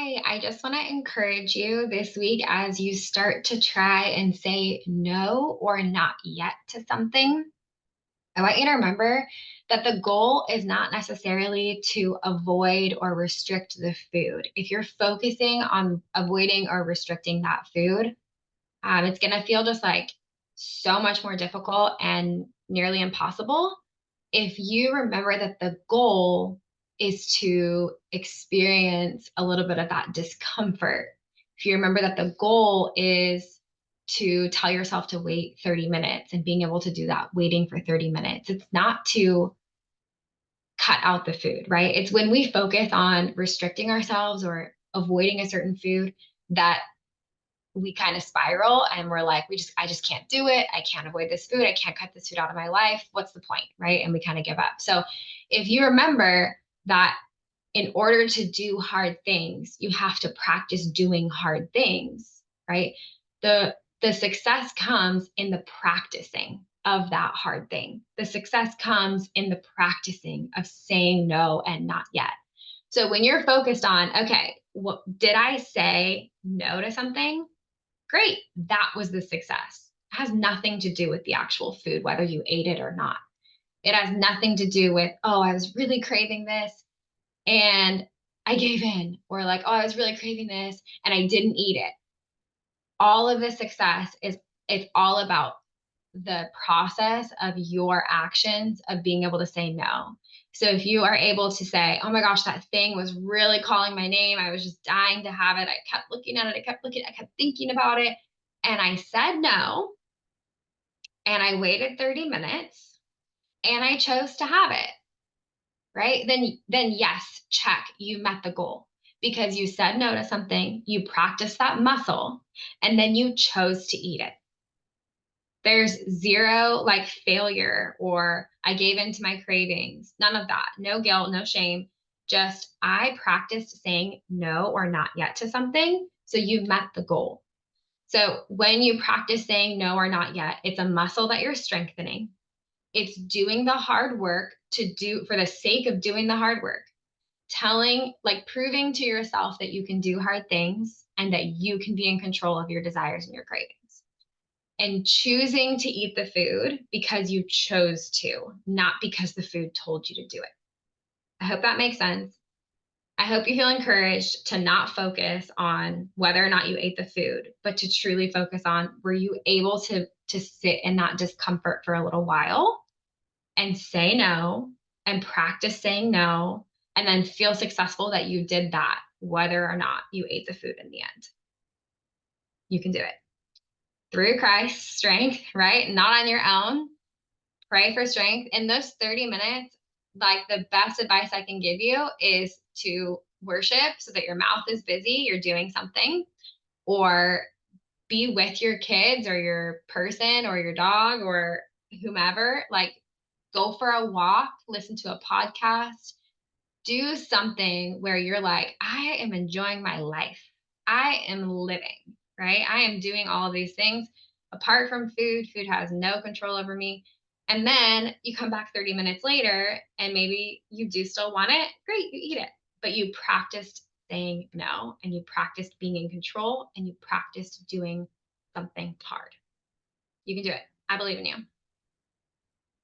Hi, I just want to encourage you this week as you start to try and say no or not yet to something. I want you to remember that the goal is not necessarily to avoid or restrict the food. If you're focusing on avoiding or restricting that food, it's going to feel just like so much more difficult and nearly impossible if you remember that the goal is to experience a little bit of that discomfort. If you remember that the goal is to tell yourself to wait 30 minutes and being able to do that waiting for 30 minutes, it's not to cut out the food, right? It's when we focus on restricting ourselves or avoiding a certain food that we kind of spiral and we're like, I just can't do it. I can't avoid this food. I can't cut this food out of my life. What's the point? Right. And we kind of give up. So if you remember that in order to do hard things, you have to practice doing hard things, right? The success comes in the practicing of that hard thing. The success comes in the practicing of saying no and not yet. So when you're focused on, okay, what did I say no to something? Great. That was the success. It has nothing to do with the actual food, whether you ate it or not. It has nothing to do with, oh, I was really craving this and I gave in, or like, oh, I was really craving this and I didn't eat it. All of the success is it's all about the process of your actions of being able to say no. So if you are able to say, oh my gosh, that thing was really calling my name. I was just dying to have it. I kept looking at it. I kept thinking about it. And I said no. And I waited 30 minutes and I chose to have it, right? Then yes, check, you met the goal because you said no to something, you practiced that muscle, and then you chose to eat it. There's zero like failure or I gave in to my cravings. None of that. No guilt, no shame. Just I practiced saying no or not yet to something. So you met the goal. So when you practice saying no or not yet, it's a muscle that you're strengthening. It's doing the hard work to do for the sake of doing the hard work, telling, like proving to yourself that you can do hard things and that you can be in control of your desires and your cravings and choosing to eat the food because you chose to, not because the food told you to do it. I hope that makes sense. I hope you feel encouraged to not focus on whether or not you ate the food, but to truly focus on were you able to sit in that discomfort for a little while and say no and practice saying no and then feel successful that you did that, whether or not you ate the food in the end. You can do it through Christ's strength, right? Not on your own. Pray for strength. In those 30 minutes, like the best advice I can give you is to worship so that your mouth is busy, you're doing something, or be with your kids or your person or your dog or whomever. Like go for a walk, listen to a podcast, do something where you're like, I am enjoying my life. I am living, right? I am doing all of these things apart from food. Food has no control over me. And then you come back 30 minutes later and maybe you do still want it. Great, you eat it. But you practiced saying no and you practiced being in control and you practiced doing something hard. You can do it. I believe in you.